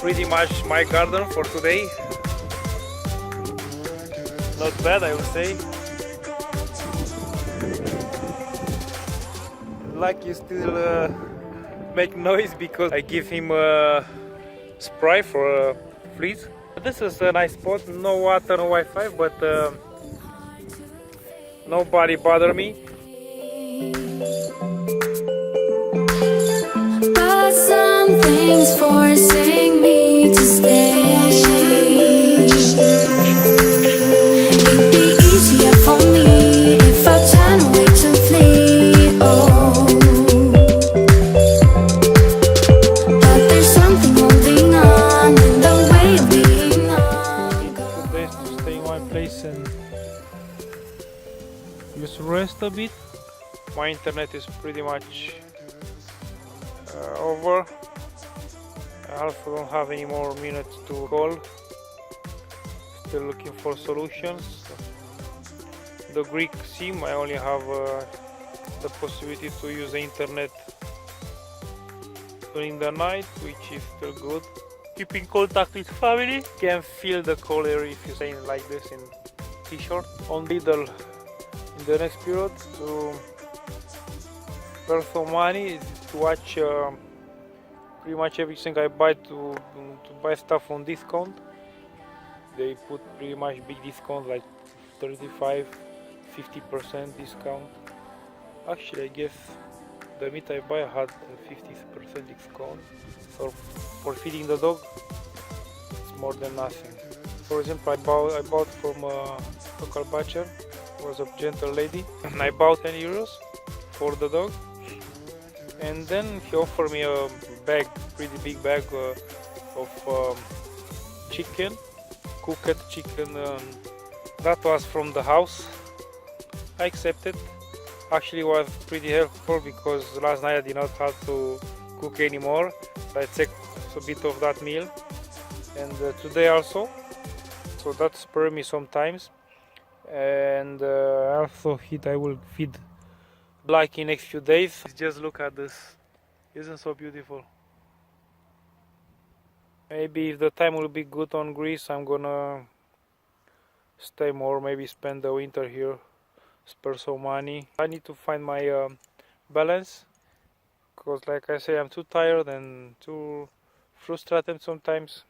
Pretty much my garden for today. Not bad, I would say. Lucky still make noise because I give him a spray for a fleas. This is a nice spot, no water, no Wi-Fi, but nobody bother me. But something's forcing me to stay. It'd be easier for me if I turn away to flee. Oh, but there's something holding on in the way of being on. It's best to stay in one place and just rest a bit. My internet is pretty much over. I also don't have any more minutes to call. Still looking for solutions. The Greek SIM, I only have the possibility to use the internet during the night, which is still good. Keep in contact with family. Can feel the color if you're saying like this in t-shirt. On Lidl in the next period to earn some money to watch pretty much everything I buy to buy stuff on discount. They put pretty much big discount like 35-50% discount. Actually I guess the meat I buy had 50% discount, so for feeding the dog it's more than nothing. For example, I bought from a local butcher. It was a gentle lady and I bought 10 euros for the dog. And then he offered me a bag, pretty big bag of chicken, cooked chicken. That was from the house. I accepted. Actually, it was pretty helpful because last night I did not have to cook anymore. So I took a bit of that meal, and today also. So that spurred me sometimes. And also I will feed like in next few days. Just look at this, isn't so beautiful? Maybe if the time will be good on Greece, I'm gonna stay more, maybe spend the winter here, spare some money. I need to find my balance, because like I say, I'm too tired and too frustrated sometimes.